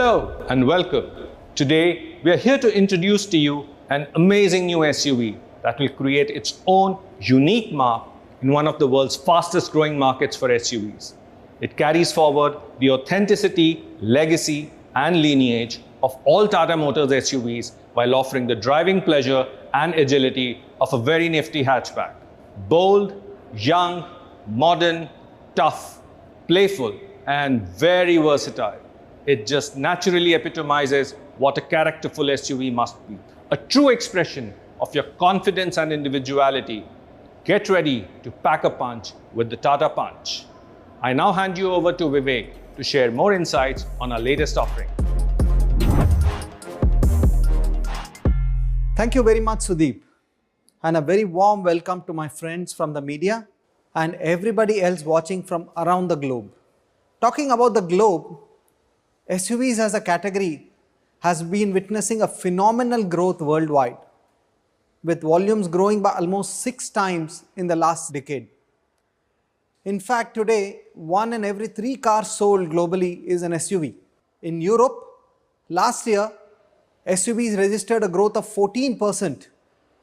Hello and welcome. Today we are here to introduce to you an amazing new SUV that will create its own unique mark in one of the world's fastest growing markets for SUVs. It carries forward the authenticity, legacy and lineage of all Tata Motors SUVs while offering the driving pleasure and agility of a very nifty hatchback. Bold, young, modern, tough, playful and very versatile. It just naturally epitomizes what a characterful SUV must be. A true expression of your confidence and individuality. Get ready to pack a punch with the Tata Punch. I now hand you over to Vivek to share more insights on our latest offering. Thank you very much, Sudeep, and a very warm welcome to my friends from the media and everybody else watching from around the globe. Talking about the globe, SUVs as a category has been witnessing a phenomenal growth worldwide, with volumes growing by almost 6 times in the last decade. In fact, today, 1 in every 3 cars sold globally is an SUV. In Europe, last year, SUVs registered a growth of 14%,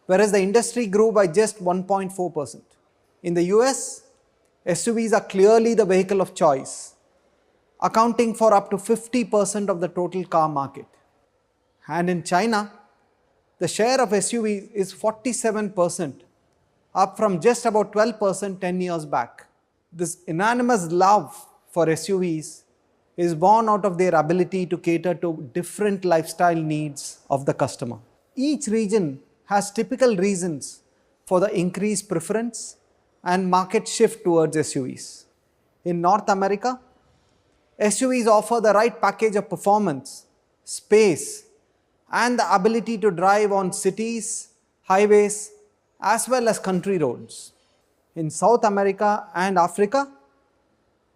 whereas the industry grew by just 1.4%. In the US, SUVs are clearly the vehicle of choice, accounting for up to 50% of the total car market. And in China, the share of SUVs is 47%, up from just about 12% 10 years back. This unanimous love for SUVs is born out of their ability to cater to different lifestyle needs of the customer. Each region has typical reasons for the increased preference and market shift towards SUVs. In North America, SUVs offer the right package of performance, space, and the ability to drive on cities, highways, as well as country roads. In South America and Africa,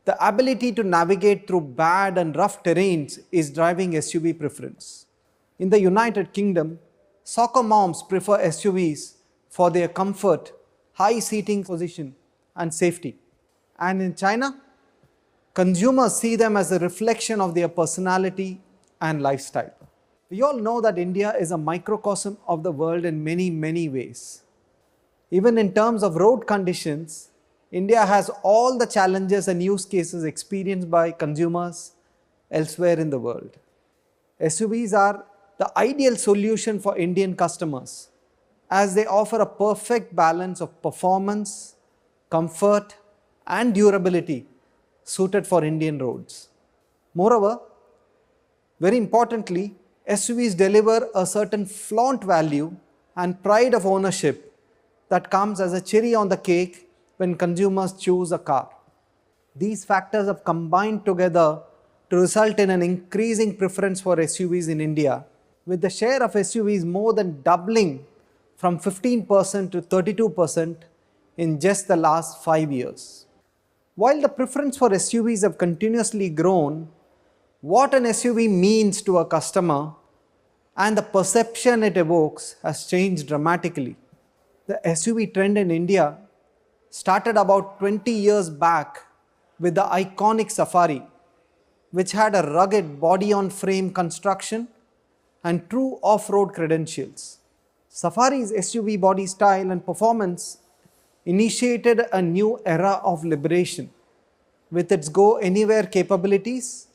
the ability to navigate through bad and rough terrains is driving SUV preference. In the United Kingdom, soccer moms prefer SUVs for their comfort, high seating position, and safety. And in China, consumers see them as a reflection of their personality and lifestyle. We all know that India is a microcosm of the world in many ways. Even in terms of road conditions, India has all the challenges and use cases experienced by consumers elsewhere in the world. SUVs are the ideal solution for Indian customers as they offer a perfect balance of performance, comfort, and durability suited for Indian roads. Moreover, very importantly, SUVs deliver a certain flaunt value and pride of ownership that comes as a cherry on the cake when consumers choose a car. These factors have combined together to result in an increasing preference for SUVs in India, with the share of SUVs more than doubling from 15% to 32% in just the last 5 years. While the preference for SUVs have continuously grown, what an SUV means to a customer and the perception it evokes has changed dramatically. The SUV trend in India started about 20 years back with the iconic Safari, which had a rugged body-on-frame construction and true off-road credentials. Safari's SUV body style and performance initiated a new era of liberation with its go-anywhere capabilities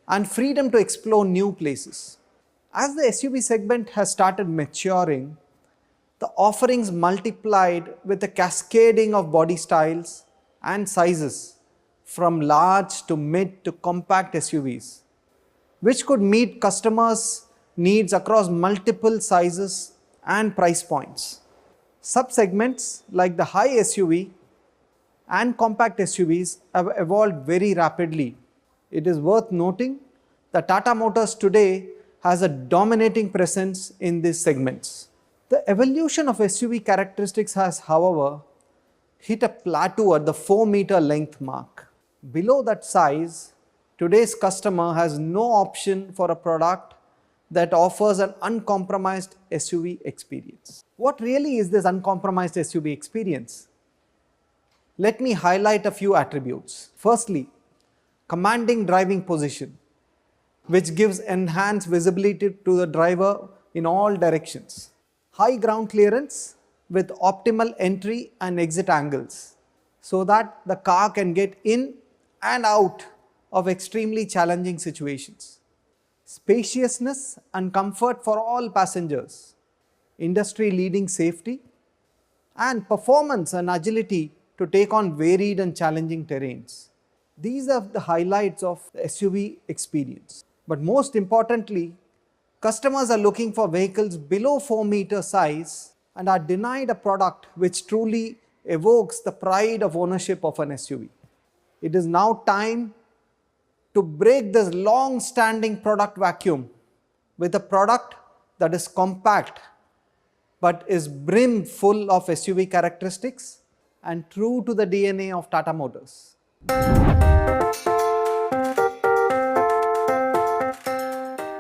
and freedom to explore new places. As the SUV segment has started maturing, the offerings multiplied with the cascading of body styles and sizes from large to mid to compact SUVs, which could meet customers' needs across multiple sizes and price points. Subsegments like the high SUV and compact SUVs have evolved very rapidly. It is worth noting that Tata Motors today has a dominating presence in these segments. The evolution of SUV characteristics has, however, hit a plateau at the 4-meter length mark. Below that size, today's customer has no option for a product that offers an uncompromised SUV experience. What really is this uncompromised SUV experience? Let me highlight a few attributes. Firstly, commanding driving position. which gives enhanced visibility to the driver in all directions. High ground clearance with optimal entry and exit angles so that the car can get in and out of extremely challenging situations. Spaciousness and comfort for all passengers, industry-leading safety, and performance and agility to take on varied and challenging terrains. These are the highlights of the SUV experience. But most importantly, customers are looking for vehicles below 4-meter size and are denied a product which truly evokes the pride of ownership of an SUV. It is now time to break this long-standing product vacuum with a product that is compact but is brim full of SUV characteristics and true to the DNA of Tata Motors.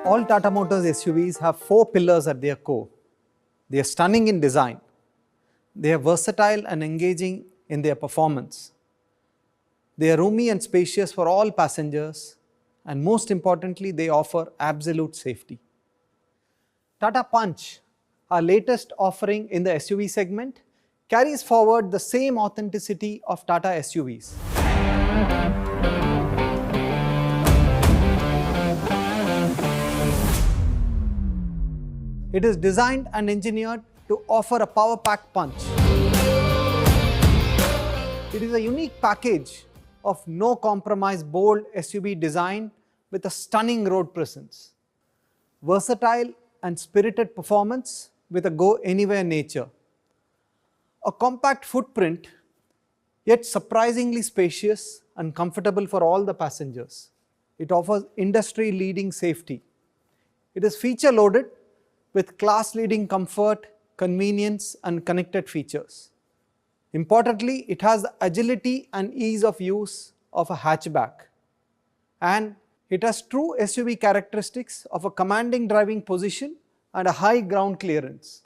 All Tata Motors SUVs have 4 pillars at their core. They are stunning in design. They are versatile and engaging in their performance. They are roomy and spacious for all passengers, and most importantly, they offer absolute safety. Tata Punch, our latest offering in the SUV segment, carries forward the same authenticity of Tata SUVs. It is designed and engineered to offer a power-packed punch. It is a unique package of no-compromise bold SUV design with a stunning road presence, versatile and spirited performance with a go-anywhere nature, a compact footprint yet surprisingly spacious and comfortable for all the passengers. It offers industry-leading safety. It is feature-loaded with class-leading comfort, convenience and connected features. Importantly, it has the agility and ease of use of a hatchback, and it has true SUV characteristics of a commanding driving position and a high ground clearance.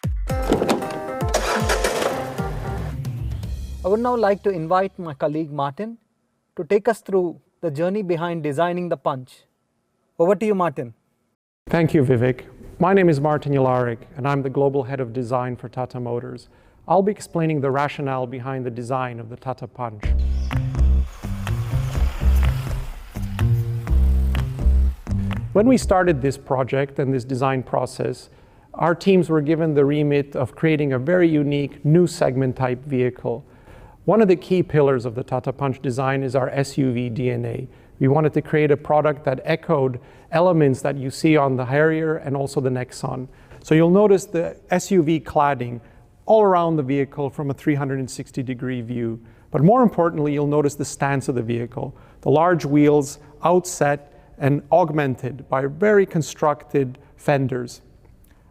I would now like to invite my colleague Martin to take us through the journey behind designing the Punch. Over to you, Martin. Thank you, Vivek. My name is Martin Jelarik, and I'm the Global Head of Design for Tata Motors. I'll be explaining the rationale behind the design of the Tata Punch. When we started this project and this design process, our teams were given the remit of creating a very unique new segment type vehicle. One of the key pillars of the Tata Punch design is our SUV DNA. We wanted to create a product that echoed elements that you see on the Harrier and also the Nexon. So you'll notice the SUV cladding all around the vehicle from a 360-degree view. But more importantly, you'll notice the stance of the vehicle. The large wheels outset and augmented by very constructed fenders.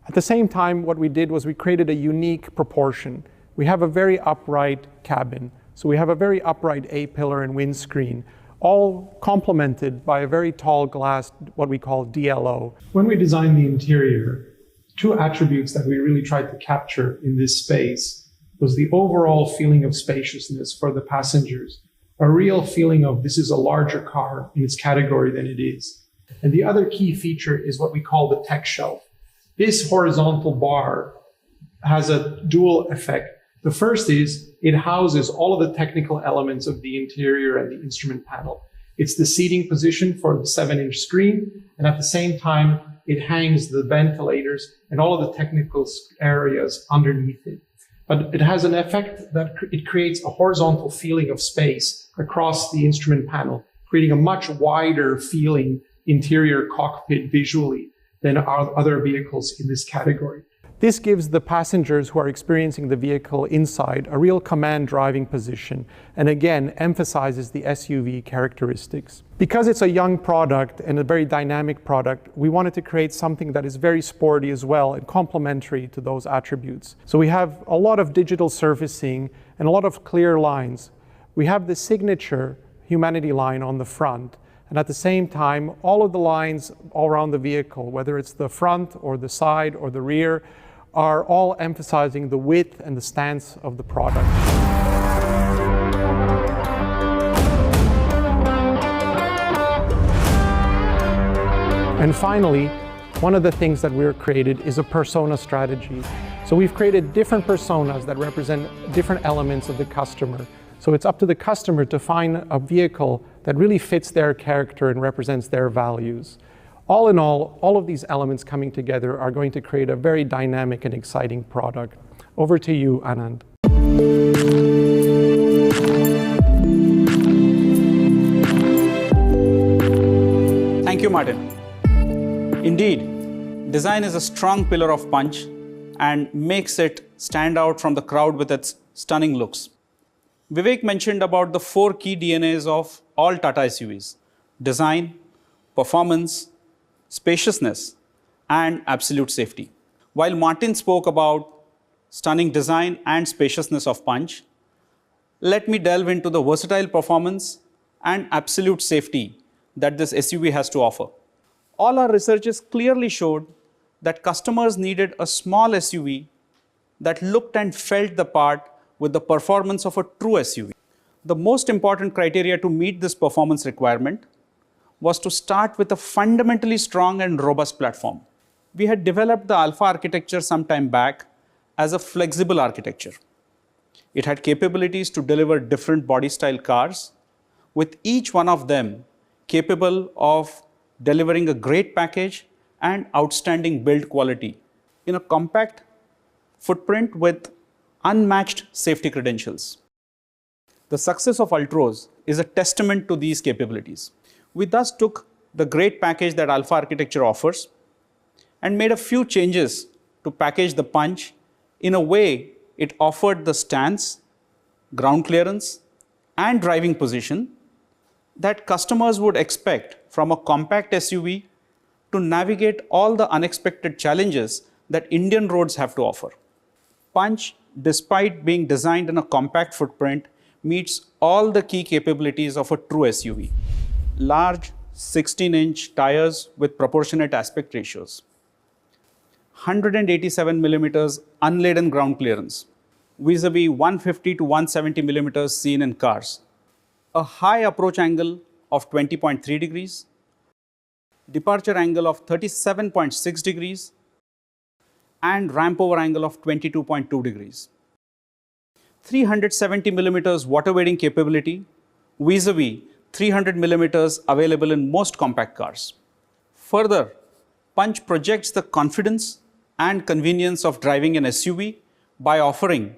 At the same time, what we did was we created a unique proportion. We have a very upright cabin. So we have a very upright A-pillar and windscreen, all complemented by a very tall glass, what we call DLO. When we designed the interior, 2 attributes that we really tried to capture in this space was the overall feeling of spaciousness for the passengers, a real feeling of this is a larger car in its category than it is. And the other key feature is what we call the tech shelf. This horizontal bar has a dual effect. The first is it houses all of the technical elements of the interior and the instrument panel. It's the seating position for the 7-inch screen, and at the same time, it hangs the ventilators and all of the technical areas underneath it. But it has an effect that it creates a horizontal feeling of space across the instrument panel, creating a much wider feeling interior cockpit visually than our other vehicles in this category. This gives the passengers who are experiencing the vehicle inside a real command driving position, and again emphasizes the SUV characteristics. Because it's a young product and a very dynamic product, we wanted to create something that is very sporty as well and complementary to those attributes. So we have a lot of digital surfacing and a lot of clear lines. We have the signature Humanity line on the front, and at the same time, all of the lines all around the vehicle, whether it's the front or the side or the rear, are all emphasizing the width and the stance of the product. And finally, one of the things that we've created is a persona strategy. So we've created different personas that represent different elements of the customer. So it's up to the customer to find a vehicle that really fits their character and represents their values. All in all of these elements coming together are going to create a very dynamic and exciting product. Over to you, Anand. Thank you, Martin. Indeed, design is a strong pillar of Punch and makes it stand out from the crowd with its stunning looks. Vivek mentioned about the 4 key DNAs of all Tata SUVs: design, performance, spaciousness, and absolute safety. While Martin spoke about stunning design and spaciousness of Punch, let me delve into the versatile performance and absolute safety that this SUV has to offer. All our researches clearly showed that customers needed a small SUV that looked and felt the part with the performance of a true SUV. The most important criteria to meet this performance requirement was to start with a fundamentally strong and robust platform. We had developed the Alpha architecture some time back as a flexible architecture. It had capabilities to deliver different body style cars, with each one of them capable of delivering a great package and outstanding build quality in a compact footprint with unmatched safety credentials. The success of Ultros is a testament to these capabilities. We thus took the great package that Alpha architecture offers and made a few changes to package the Punch in a way it offered the stance, ground clearance, and driving position that customers would expect from a compact SUV to navigate all the unexpected challenges that Indian roads have to offer. Punch, despite being designed in a compact footprint, meets all the key capabilities of a true SUV. Large 16-inch tires with proportionate aspect ratios, 187 millimeters unladen ground clearance, vis-a-vis 150 to 170 millimeters seen in cars, a high approach angle of 20.3 degrees, departure angle of 37.6 degrees, and ramp over angle of 22.2 degrees. 370 millimeters water wading capability, vis-a-vis 300 millimeters available in most compact cars. Further, Punch projects the confidence and convenience of driving an SUV by offering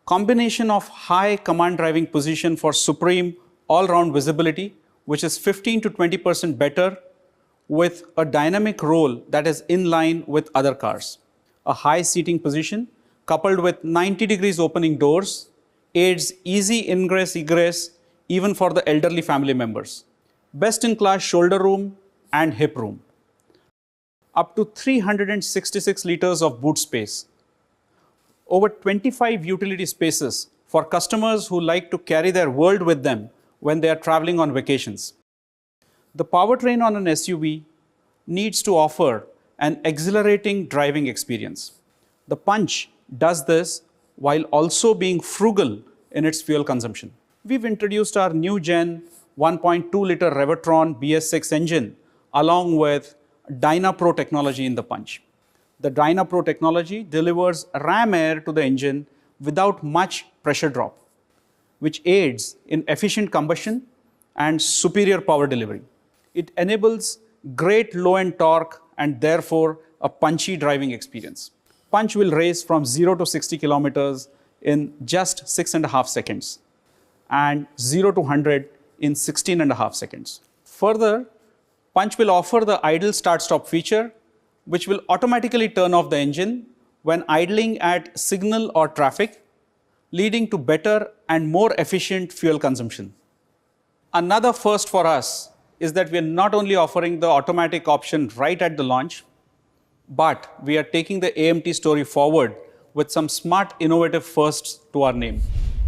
combination of high command driving position for supreme all-round visibility, which is 15 to 20% better, with a dynamic roll that is in line with other cars. A high seating position coupled with 90 degrees opening doors aids easy ingress-egress even for the elderly family members. Best-in-class shoulder room and hip room. Up to 366 liters of boot space. Over 25 utility spaces for customers who like to carry their world with them when they are traveling on vacations. The powertrain on an SUV needs to offer an exhilarating driving experience. The Punch does this while also being frugal in its fuel consumption. We've introduced our new gen 1.2-liter Revertron BS6 engine along with DynaPro technology in the Punch. The DynaPro technology delivers ram air to the engine without much pressure drop, which aids in efficient combustion and superior power delivery. It enables great low-end torque and therefore a punchy driving experience. Punch will race from 0 to 60 kilometers in just 6.5 seconds and 0 to 100 in 16.5 seconds. Further, Punch will offer the idle start-stop feature, which will automatically turn off the engine when idling at signal or traffic, leading to better and more efficient fuel consumption. Another first for us is that we are not only offering the automatic option right at the launch, but we are taking the AMT story forward with some smart, innovative firsts to our name.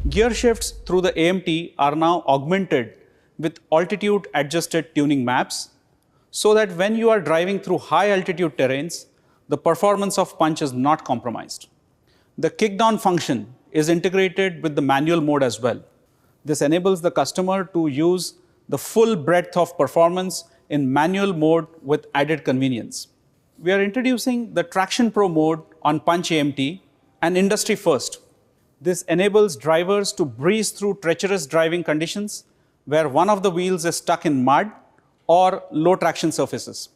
Gear shifts through the AMT are now augmented with altitude-adjusted tuning maps, so that when you are driving through high-altitude terrains, the performance of Punch is not compromised. The kickdown function is integrated with the manual mode as well. This enables the customer to use the full breadth of performance in manual mode with added convenience. We are introducing the Traction Pro mode on Punch AMT, an industry first. This enables drivers to breeze through treacherous driving conditions where one of the wheels is stuck in mud or low traction surfaces.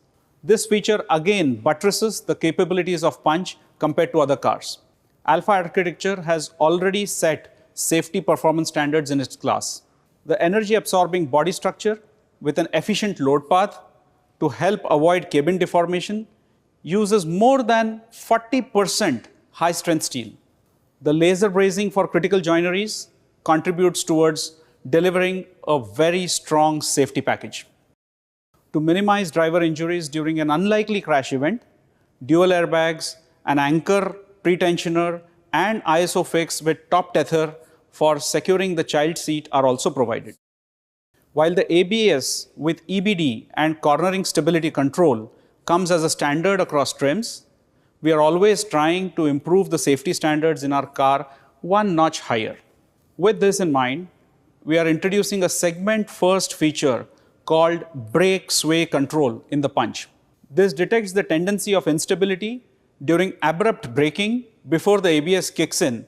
This feature again buttresses the capabilities of Punch compared to other cars. Alpha architecture has already set safety performance standards in its class. The energy absorbing body structure with an efficient load path to help avoid cabin deformation uses more than 40% high strength steel. The laser brazing for critical joineries contributes towards delivering a very strong safety package. To minimize driver injuries during an unlikely crash event, dual airbags, an anchor, pretensioner, and ISO fix with top tether for securing the child seat are also provided. While the ABS with EBD and cornering stability control comes as a standard across trims, we are always trying to improve the safety standards in our car one notch higher. With this in mind, we are introducing a segment-first feature called brake sway control in the Punch. This detects the tendency of instability during abrupt braking before the ABS kicks in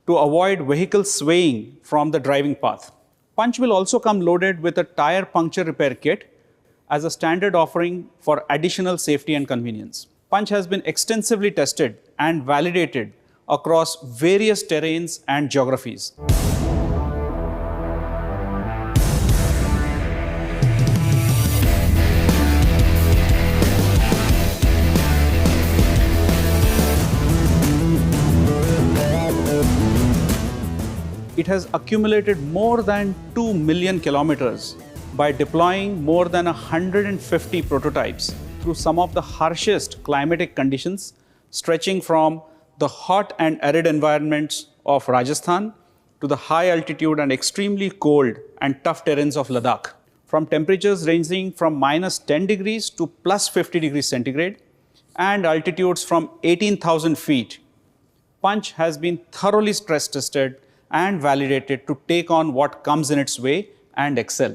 to avoid vehicle swaying from the driving path. Punch will also come loaded with a tire puncture repair kit as a standard offering for additional safety and convenience. Punch has been extensively tested and validated across various terrains and geographies. It has accumulated more than 2 million kilometers by deploying more than 150 prototypes through some of the harshest climatic conditions, stretching from the hot and arid environments of Rajasthan to the high altitude and extremely cold and tough terrains of Ladakh. From temperatures ranging from -10 degrees to +50 degrees centigrade and altitudes from 18,000 feet, Punch has been thoroughly stress tested and validated to take on what comes in its way and excel.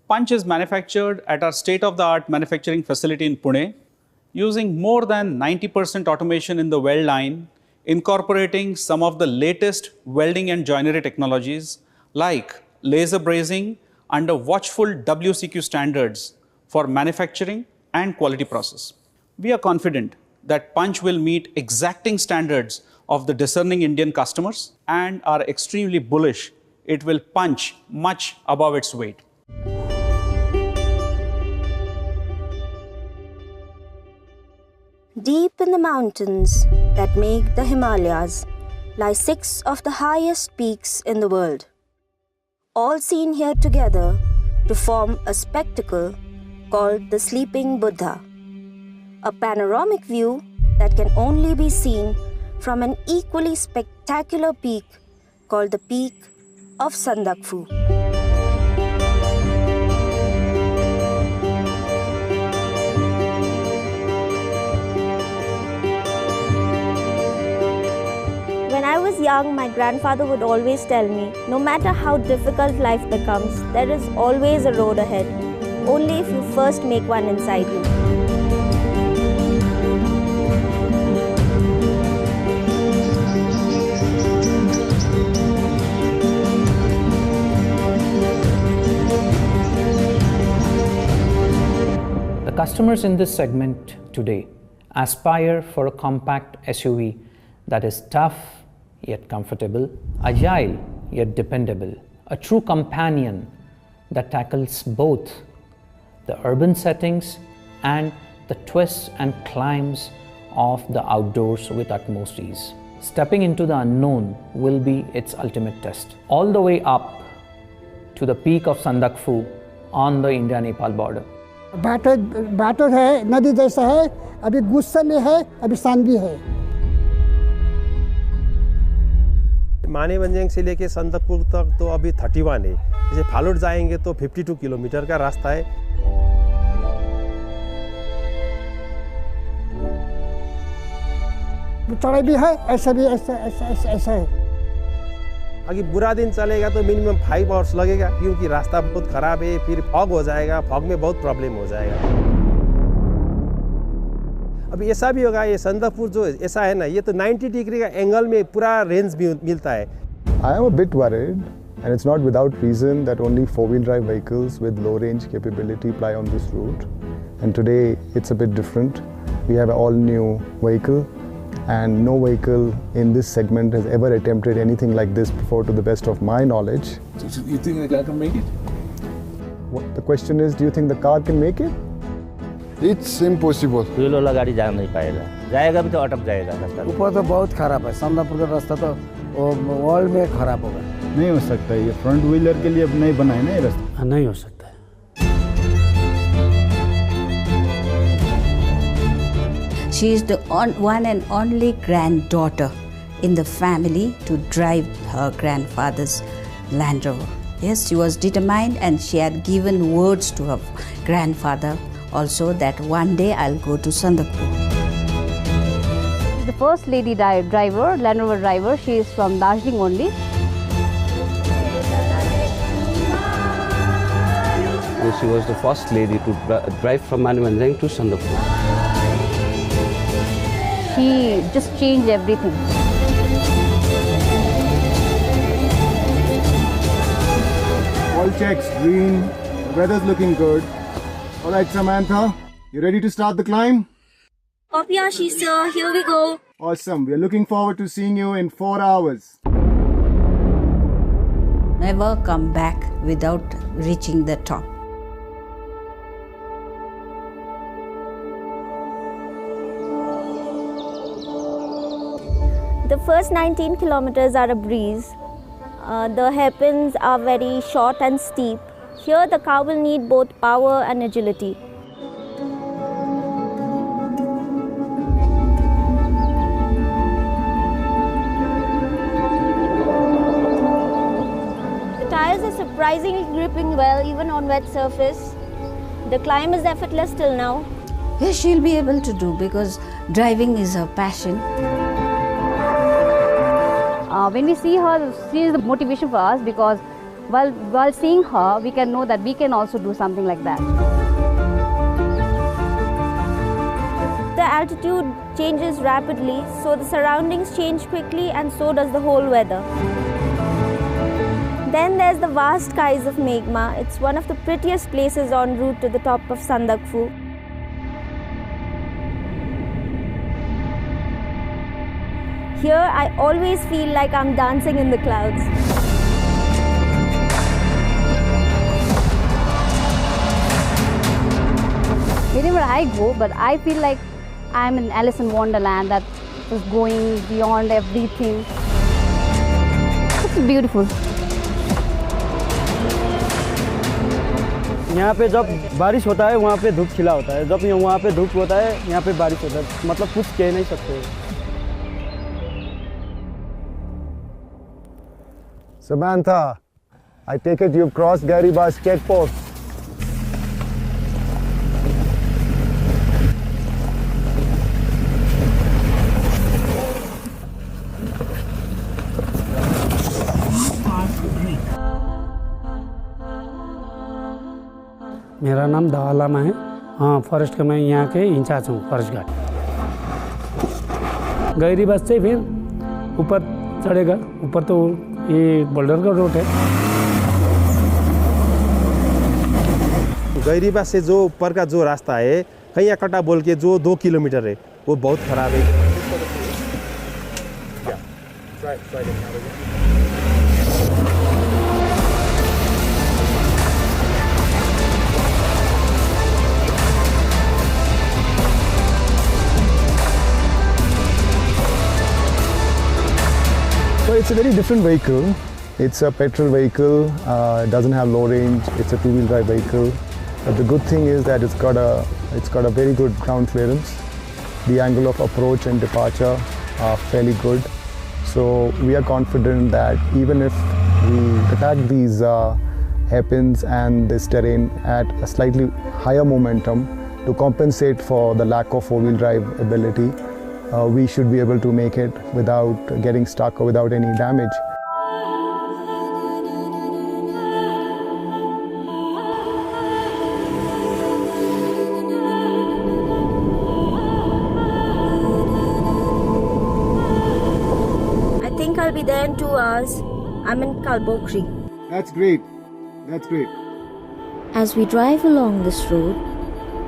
Punch is manufactured at our state-of-the-art manufacturing facility in Pune, using more than 90% automation in the weld line, incorporating some of the latest welding and joinery technologies like laser brazing under watchful WCQ standards for manufacturing and quality process. We are confident that Punch will meet exacting standards of the discerning Indian customers and are extremely bullish it will punch much above its weight. Deep in the mountains that make the Himalayas lie 6 of the highest peaks in the world, all seen here together to form a spectacle called the Sleeping Buddha, a panoramic view that can only be seen from an equally spectacular peak called the Peak of Sandakphu. When I was young, my grandfather would always tell me, no matter how difficult life becomes, there is always a road ahead, only if you first make one inside you. The customers in this segment today aspire for a compact SUV that is tough yet comfortable, agile yet dependable, a true companion that tackles both the urban settings and the twists and climbs of the outdoors with utmost ease. Stepping into the unknown will be its ultimate test, all the way up to the peak of Sandakphu on the India-Nepal border. Better है, नदी जैसा है, अभी गुस्से में है, अभी शांत भी है। मानेभंजन से लेके संदकपुर तक तो अभी 31 है। जैसे फालूट जाएंगे तो 52 किलोमीटर का रास्ता है। चढ़ाई भी है, ऐसा भी ऐसा है। अगर बुरा दिन चलेगा तो मिनिमम 5 आवर्स लगेगा, क्योंकि रास्ता बहुत ख़राब है, फिर फॉग हो जाएगा, फॉग में बहुत प्रॉब्लम हो जाएगा। अब ऐसा भी होगा, ये संदकपुर जो ऐसा है ना, ये तो 90 डिग्री का एंगल में पूरा रेंज भी मिलता है। I am a bit worried, and it's not without reason that only four-wheel drive vehicles with low range capability ply on this route. And today it's a bit different. We have an all-new vehicle, and no vehicle in this segment has ever attempted anything like this before, to the best of my knowledge. So you think the car can make it? The question is, do you think the car can make it? It's impossible. Fuel वाला गाड़ी जा नहीं पाएगा, जाएगा भी तो अटक जाएगा रास्ता। ऊपर तो बहुत खराब है, संदकपुर का रास्ता तो वर्ल्ड में खराब होगा। नहीं हो सकता, ये फ्रंट व्हीलर के लिए अब नहीं बना है ना ये रास्ता। नहीं हो सकता है। She is the one and only granddaughter in the family to drive her grandfather's Land Rover. Yes, she was determined, and she had given words to her grandfather also that one day I'll go to Sandakpur. The first lady driver, Land Rover driver, she is from Darjeeling only. She was the first lady to drive from Manimanjang to Sandakpur. She just changed everything. All checks green, the weather's looking good. All right, Samantha, you ready to start the climb? Copy, sir. Here we go. Awesome. We are looking forward to seeing you in 4 hours. Never come back without reaching the top. The first 19 kilometers are a breeze. The hairpins are very short and steep. Here the car will need both power and agility. The tires are surprisingly gripping well even on wet surface. The climb is effortless till now. Yes, she'll be able to do, because driving is her passion. When we see her, she is the motivation for us, because while seeing her, we can know that we can also do something like that. The altitude changes rapidly, so the surroundings change quickly, and so does the whole weather. Then there's the vast skies of Meghma. It's one of the prettiest places en route to the top of Sandakpur. Here, I always feel like I'm dancing in the clouds. Wherever I go, but I feel like I'm in Alice in Wonderland, that is going beyond everything. It's beautiful. यहाँ पे जब बारिश होता है वहाँ पे धूप खिला होता है, जब वहाँ पे धूप होता है यहाँ पे बारिश होता है, मतलब कुछ कह नहीं सकते। Samantha, I take it you've crossed Garibaldi's checkpost. मेरा नाम दालामा है। हाँ, फॉरेस्ट का मैं यहाँ के इंचार्ज हूँ, फॉरेस्ट गार्ड। गैरीबास से फिर ऊपर चढ़ेगा, ऊपर तो ये बोल्डर का रोड है। गैरीबास से जो ऊपर का जो रास्ता है, कहीं कटा बोल के जो 2 किलोमीटर है, वो बहुत खराब है। So it's a very different vehicle. It's a petrol vehicle, it doesn't have low range, it's a two-wheel drive vehicle. But the good thing is that it's got a very good ground clearance. The angle of approach and departure are fairly good. So we are confident that even if we attack these hairpins and this terrain at a slightly higher momentum to compensate for the lack of four-wheel drive ability, we should be able to make it without getting stuck or without any damage. I'll be there in 2 hours. I'm in Kalbokri. That's great. That's great. As we drive along this road,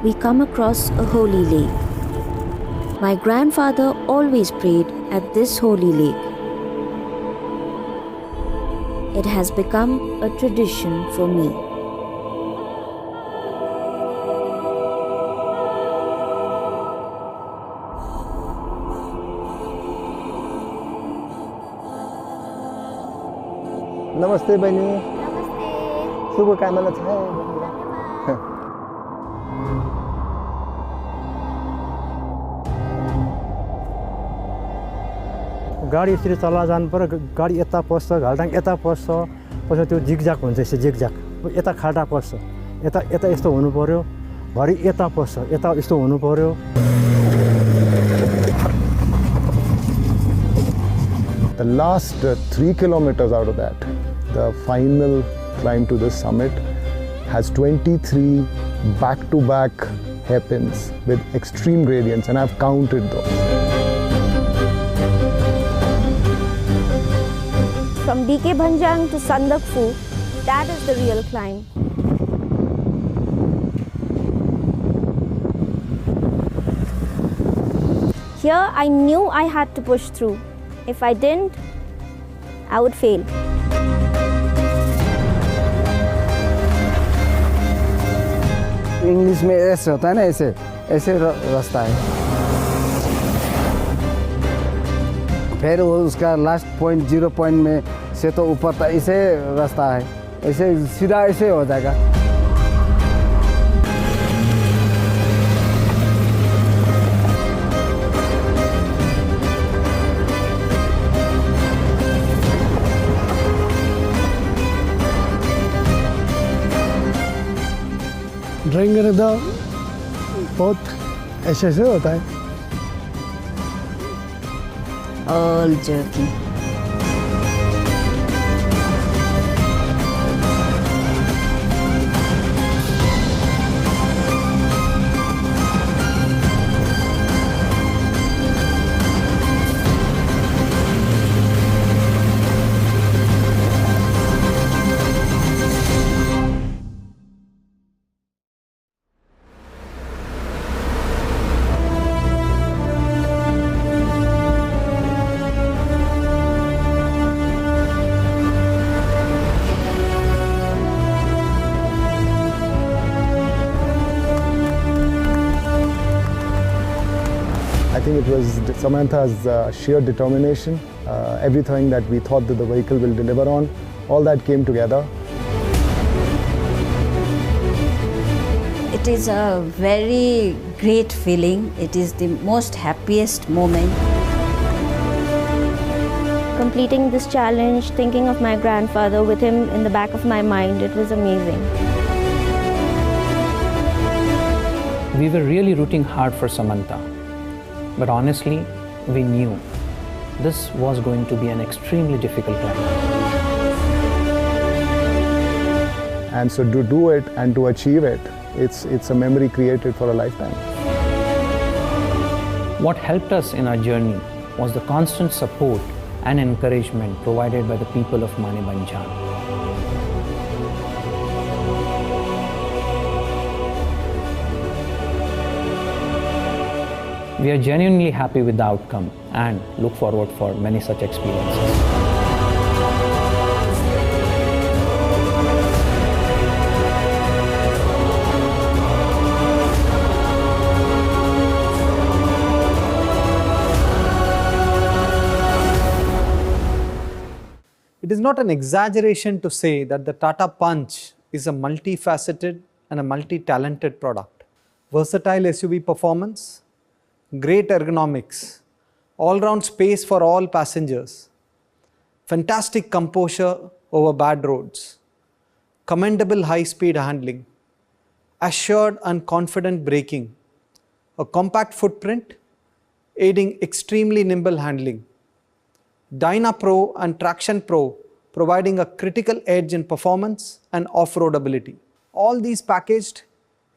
we come across a holy lake. My grandfather always prayed at this holy lake. It has become a tradition for me. नमस्ते बहिनी. शुभकामना छ है. गाडी यसरी चला जानु पर्यो, गाडी यता पस्छ, घालटाङ यता पस्छ, पछि त्यो जिगजाक हुन्छ, यसो जिगजाक यता खाल्टा पर्छ, यता यता यस्तो हुनु पर्यो, घरि यता पस्छ, यता यस्तो हुनु पर्यो. The last 3 kilometers out of that, the final climb to this summit has 23 back-to-back hairpins with extreme gradients, and I've counted those. From DK Bhanjang to Sandakphu, that is the real climb. Here I knew I had to push through. If I didn't, I would fail. English में ऐसे होता है ना, ऐसे ऐसे रास्ता है. फिर उसका लास्ट पॉइंट 0 पॉइंट में से तो ऊपर तक ऐसे रास्ता है, ऐसे सीधा ऐसे हो जाएगा. ड्राइंग करने तो बहुत ऐसे ऐसे होता है. All jerky. I think it was Samantha's sheer determination. Everything that we thought that the vehicle will deliver on, all that came together. It is a very great feeling. It is the most happiest moment. Completing this challenge, thinking of my grandfather with him in the back of my mind, it was amazing. We were really rooting hard for Samantha. But honestly, we knew this was going to be an extremely difficult climb. And so to do it and to achieve it, it's a memory created for a lifetime. What helped us in our journey was the constant support and encouragement provided by the people of Mane Banjan. We are genuinely happy with the outcome and look forward for many such experiences. It is not an exaggeration to say that the Tata Punch is a multifaceted and a multi-talented product. Versatile SUV performance, great ergonomics, all-round space for all passengers, fantastic composure over bad roads, commendable high-speed handling, assured and confident braking, a compact footprint aiding extremely nimble handling, Dyna Pro and Traction Pro providing a critical edge in performance and off-road ability. All these packaged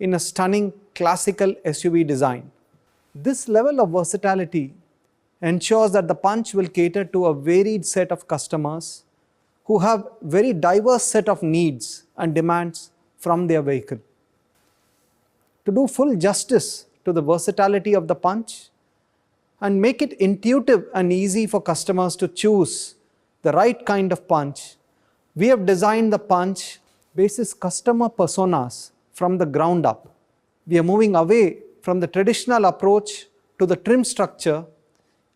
in a stunning classical SUV design. This level of versatility ensures that the Punch will cater to a varied set of customers who have very diverse set of needs and demands from their vehicle. To do full justice to the versatility of the Punch and make it intuitive and easy for customers to choose the right kind of Punch, we have designed the Punch basis customer personas from the ground up. We are moving away from the traditional approach to the trim structure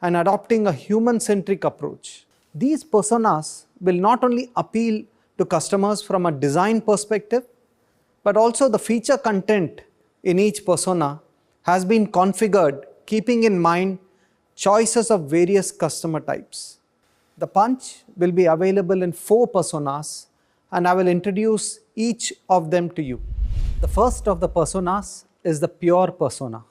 and adopting a human-centric approach. These personas will not only appeal to customers from a design perspective, but also the feature content in each persona has been configured keeping in mind choices of various customer types. The Punch will be available in 4 personas, and I will introduce each of them to you. The first of the personas is the pure persona.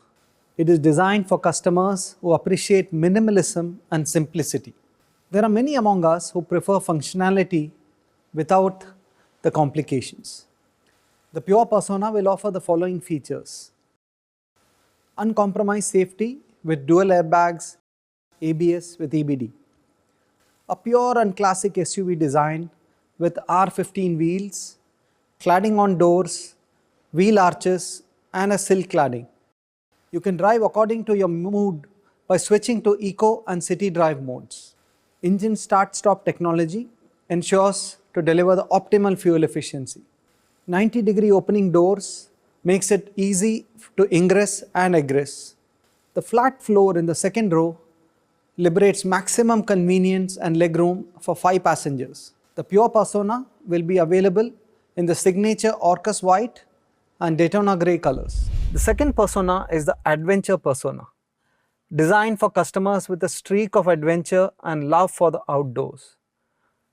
It is designed for customers who appreciate minimalism and simplicity. There are many among us who prefer functionality without the complications. The pure persona will offer the following features: uncompromised safety with dual airbags, ABS with EBD. A pure and classic SUV design with R15 wheels, cladding on doors, wheel arches and a silk cladding. You can drive according to your mood by switching to eco and city drive modes. Engine start-stop technology ensures to deliver the optimal fuel efficiency. 90-degree opening doors makes it easy to ingress and egress. The flat floor in the second row liberates maximum convenience and legroom for 5 passengers. The pure persona will be available in the signature Orcus white and Daytona grey colors. The second persona is the adventure persona, designed for customers with a streak of adventure and love for the outdoors.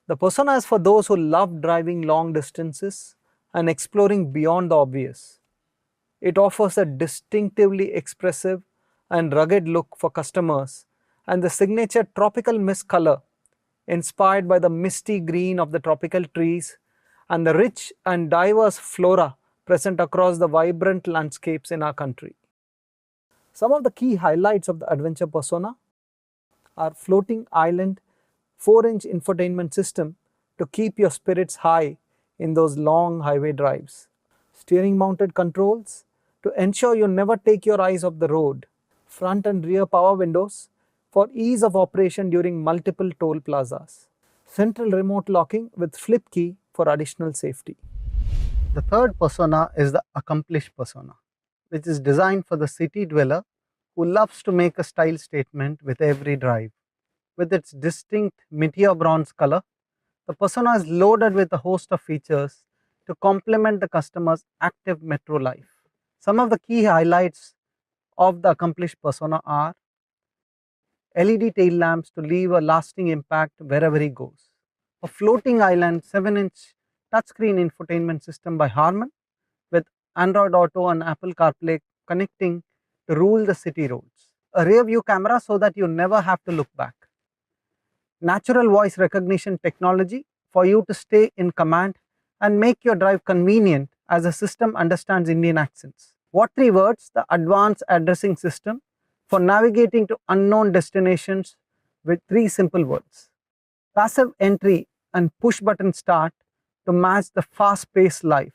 The persona is for those who love driving long distances and exploring beyond the obvious. It offers a distinctively expressive and rugged look for customers and the signature tropical mist color inspired by the misty green of the tropical trees and the rich and diverse flora present across the vibrant landscapes in our country. Some of the key highlights of the adventure persona are floating island 4-inch infotainment system to keep your spirits high in those long highway drives, steering mounted controls to ensure you never take your eyes off the road, front and rear power windows for ease of operation during multiple toll plazas, central remote locking with flip key for additional safety. The third persona is the accomplished persona, which is designed for the city dweller who loves to make a style statement with every drive. With its distinct meteor bronze color, the persona is loaded with a host of features to complement the customer's active metro life. Some of the key highlights of the accomplished persona are LED tail lamps to leave a lasting impact wherever he goes, a floating island 7-inch touchscreen infotainment system by Harman with Android Auto and Apple CarPlay connecting to rule the city roads, a rear view camera so that you never have to look back, natural voice recognition technology for you to stay in command and make your drive convenient as the system understands Indian accents. What 3 words? The advanced addressing system for navigating to unknown destinations with 3 simple words. Passive entry and push button start to match the fast-paced life.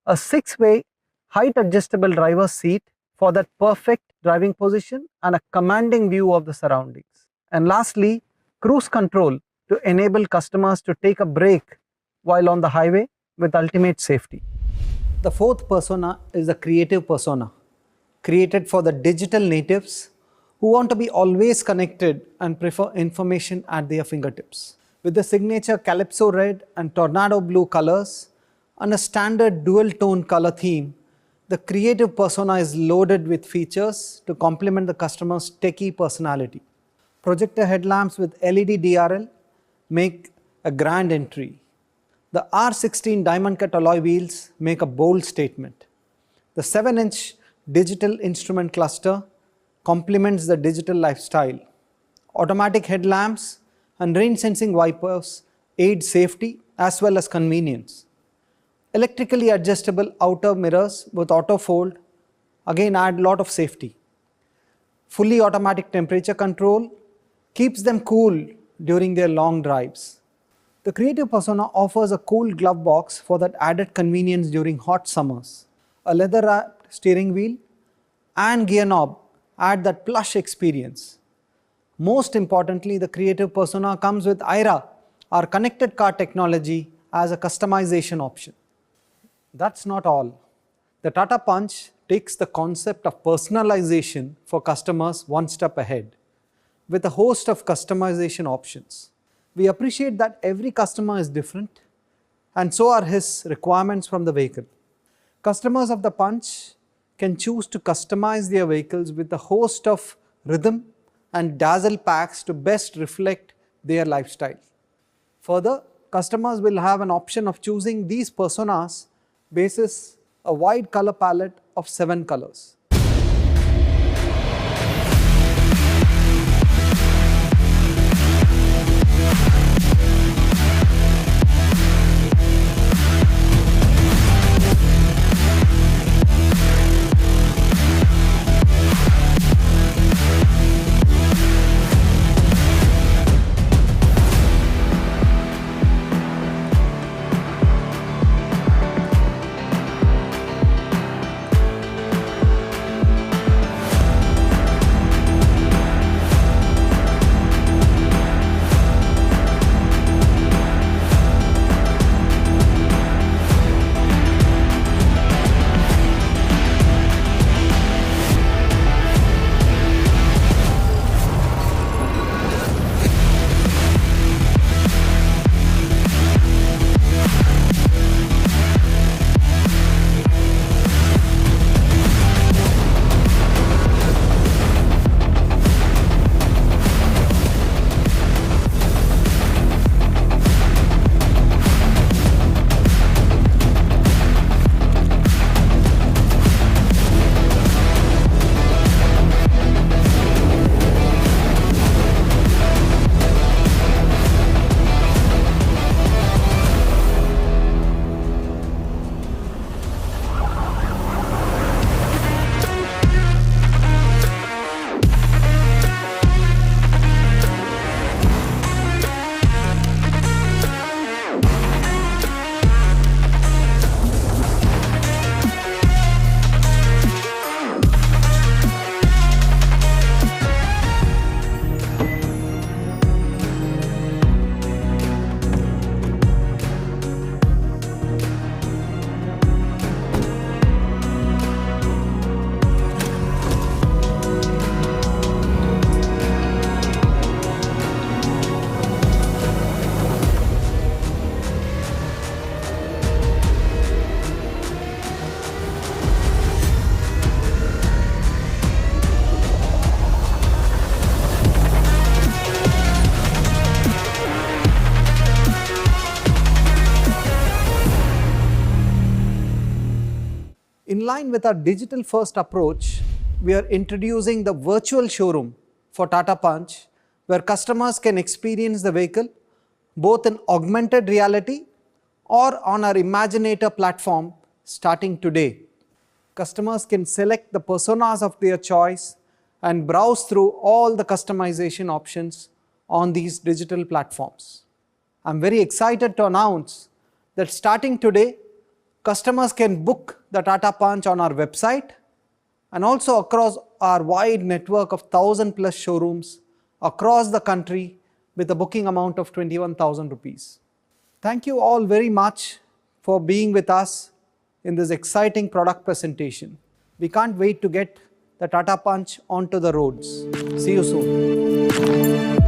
A 6-way height adjustable driver's seat for that perfect driving position and a commanding view of the surroundings. And lastly, cruise control to enable customers to take a break while on the highway with ultimate safety. The fourth persona is the creative persona, created for the digital natives who want to be always connected and prefer information at their fingertips. With the signature Calypso red and Tornado blue colors and a standard dual tone color theme, the creative persona is loaded with features to complement the customer's techie personality. Projector headlamps with LED DRL make a grand entry. The R16 diamond cut alloy wheels make a bold statement. The 7-inch digital instrument cluster complements the digital lifestyle. Automatic headlamps and rain sensing wipers aid safety as well as convenience. Electrically adjustable outer mirrors with auto fold again add a lot of safety. fully automatic temperature control, keeps them cool during their long drives. The Creative Persona offers a cool glove box for that added convenience during hot summers. A leather-wrapped steering wheel and gear knob add that plush experience. Most importantly, the Creative Persona comes with IRA, our connected car technology, as a customization option. That's not all. The Tata Punch takes the concept of personalization for customers one step ahead with a host of customization options. We appreciate that every customer is different, and so are his requirements from the vehicle. Customers of the Punch can choose to customize their vehicles with a host of rhythm and dazzle packs to best reflect their lifestyle. Further, customers will have an option of choosing these personas basis a wide color palette of 7 colors. In line with our digital first approach, we are introducing the virtual showroom for Tata Punch, where customers can experience the vehicle both in augmented reality or on our Imaginator platform starting today. Customers can select the personas of their choice and browse through all the customization options on these digital platforms. I'm very excited to announce that starting today, customers can book the Tata Punch on our website and also across our wide network of 1,000+ showrooms across the country with a booking amount of 21,000 rupees. Thank you all very much for being with us in this exciting product presentation. We can't wait to get the Tata Punch onto the roads. See you soon.